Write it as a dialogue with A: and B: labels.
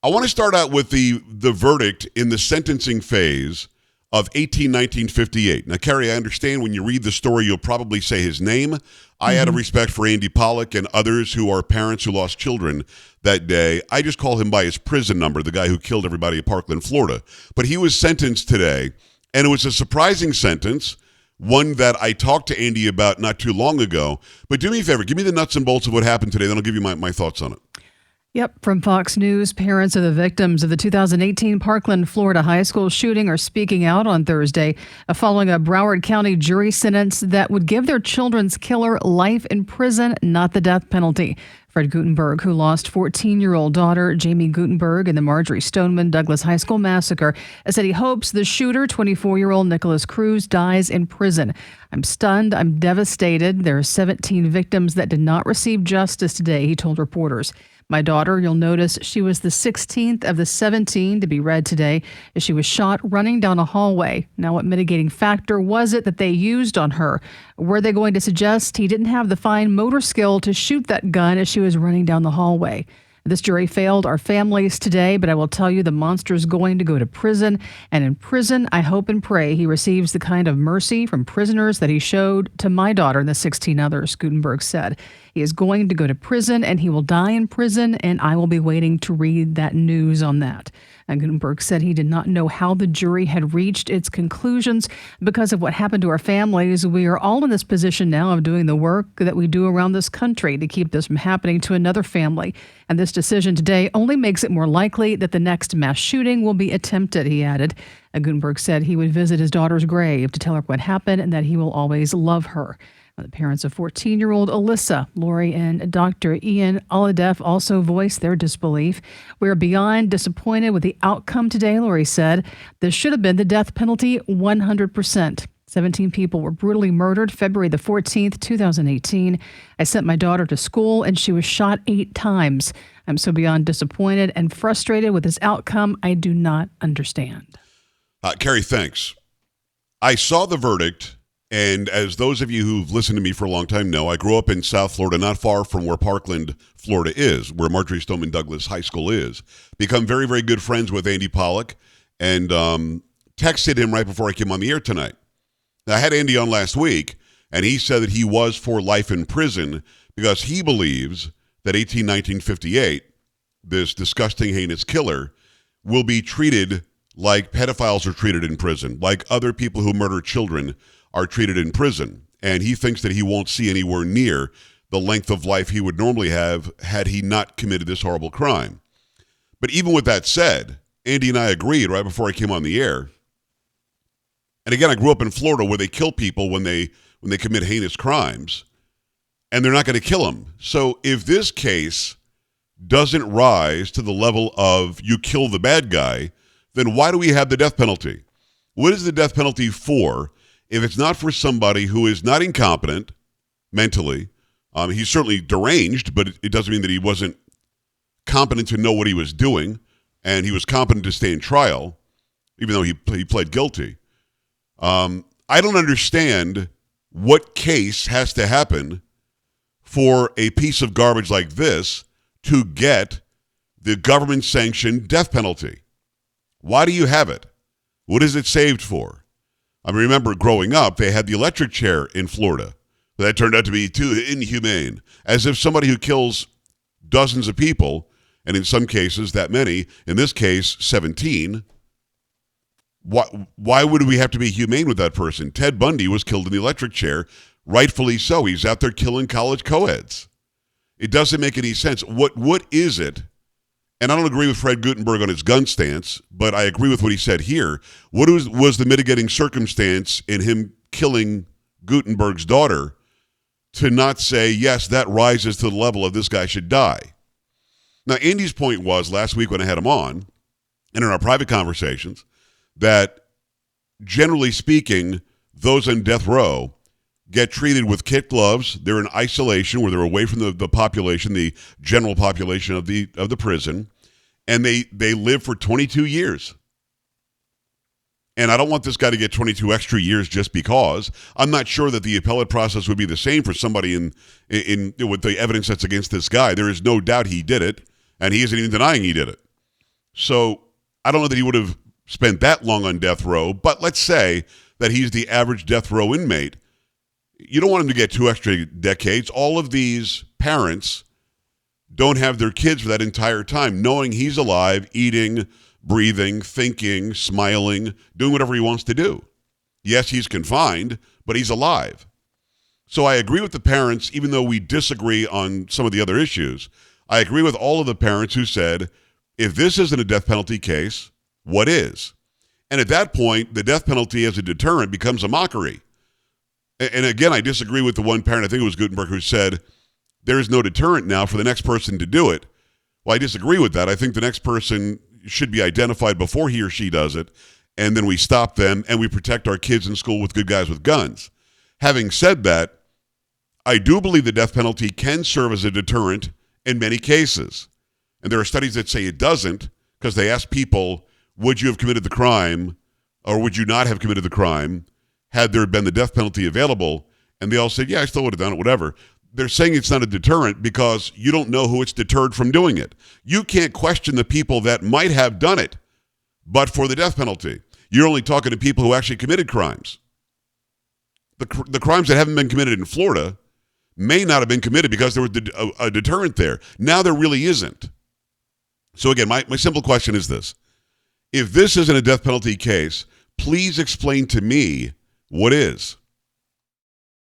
A: I want to start out with the verdict in the sentencing phase of 18-19-58. Now, Carrie, I understand when you read the story, you'll probably say his name. I had a respect for Andy Pollack and others who are parents who lost children that day. I just call him by his prison number, the guy who killed everybody at Parkland, Florida. But he was sentenced today, and it was a surprising sentence, one that I talked to Andy about not too long ago. But do me a favor, give me the nuts and bolts of what happened today, then I'll give you my thoughts on it.
B: Yep. From Fox News, parents of the victims of the 2018 Parkland, Florida high school shooting are speaking out on Thursday following a Broward County jury sentence that would give their children's killer life in prison, not the death penalty. Fred Gutenberg, who lost 14-year-old daughter Jamie Gutenberg in the Marjorie Stoneman Douglas High School massacre, said he hopes the shooter, 24-year-old Nicholas Cruz, dies in prison. I'm stunned. I'm devastated. There are 17 victims that did not receive justice today, he told reporters. My daughter, you'll notice she was the 16th of the 17 to be read today as she was shot running down a hallway. Now, what mitigating factor was it that they used on her? Were they going to suggest he didn't have the fine motor skill to shoot that gun as she was running down the hallway? This jury failed our families today, but I will tell you the monster's going to go to prison. And in prison, I hope and pray he receives the kind of mercy from prisoners that he showed to my daughter and the 16 others, Gutenberg said. He is going to go to prison and he will die in prison, and I will be waiting to read that news on that. And Gutenberg said he did not know how the jury had reached its conclusions because of what happened to our families. We are all in this position now of doing the work that we do around this country to keep this from happening to another family. And this decision today only makes it more likely that the next mass shooting will be attempted, he added. And Gutenberg said he would visit his daughter's grave to tell her what happened and that he will always love her. The parents of 14-year-old Alyssa, Lori, and Dr. Ian Aladef also voiced their disbelief. We are beyond disappointed with the outcome today, Lori said. This should have been the death penalty 100%. 17 people were brutally murdered February the 14th, 2018. I sent my daughter to school and she was shot 8 times. I'm so beyond disappointed and frustrated with this outcome. I do not understand.
A: Carrie, thanks. I saw the verdict. And as those of you who've listened to me for a long time know, I grew up in South Florida, not far from where Parkland, Florida is, where Marjorie Stoneman Douglas High School is. Become very, very good friends with Andy Pollack and texted him right before I came on the air tonight. Now, I had Andy on last week, and he said that he was for life in prison because he believes that 18-19-58, this disgusting, heinous killer, will be treated like pedophiles are treated in prison, like other people who murder children are treated in prison. And he thinks that he won't see anywhere near the length of life he would normally have had he not committed this horrible crime. But even with that said, Andy and I agreed right before I came on the air. And again, I grew up in Florida where they kill people when they commit heinous crimes, and they're not going to kill them. So if this case doesn't rise to the level of you kill the bad guy, then why do we have the death penalty? What is the death penalty for? If it's not for somebody who is not incompetent mentally, he's certainly deranged, but it doesn't mean that he wasn't competent to know what he was doing, and he was competent to stay in trial, even though he pled guilty. I don't understand what case has to happen for a piece of garbage like this to get the government-sanctioned death penalty. Why do you have it? What is it saved for? I remember growing up, they had the electric chair in Florida. That turned out to be too inhumane. As if somebody who kills dozens of people, and in some cases that many, in this case 17, why would we have to be humane with that person? Ted Bundy was killed in the electric chair, rightfully so. He's out there killing college co-eds. It doesn't make any sense. What is it? And I don't agree with Fred Gutenberg on his gun stance, but I agree with what he said here. What was the mitigating circumstance in him killing Gutenberg's daughter to not say, yes, that rises to the level of this guy should die? Now, Andy's point was last week when I had him on, and in our private conversations, that generally speaking, those on death row get treated with kid gloves. They're in isolation where they're away from the population, the general population of the prison, and they live for 22 years. And I don't want this guy to get 22 extra years just because. I'm not sure that the appellate process would be the same for somebody in with the evidence that's against this guy. There is no doubt he did it, and he isn't even denying he did it. So I don't know that he would have spent that long on death row, but let's say that he's the average death row inmate. You don't want him to get 2 extra decades. All of these parents don't have their kids for that entire time, knowing he's alive, eating, breathing, thinking, smiling, doing whatever he wants to do. Yes, he's confined, but he's alive. So I agree with the parents, even though we disagree on some of the other issues. I agree with all of the parents who said, if this isn't a death penalty case, what is? And at that point, the death penalty as a deterrent becomes a mockery. And again, I disagree with the one parent, I think it was Gutenberg, who said, there is no deterrent now for the next person to do it. Well, I disagree with that. I think the next person should be identified before he or she does it, and then we stop them and we protect our kids in school with good guys with guns. Having said that, I do believe the death penalty can serve as a deterrent in many cases. And there are studies that say it doesn't, because they ask people, would you have committed the crime or would you not have committed the crime had there been the death penalty available? And they all said, yeah, I still would have done it, whatever. They're saying it's not a deterrent because you don't know who it's deterred from doing it. You can't question the people that might have done it, but for the death penalty. You're only talking to people who actually committed crimes. The crimes that haven't been committed in Florida may not have been committed because there was a deterrent there. Now there really isn't. So again, my simple question is this. If this isn't a death penalty case, please explain to me what is.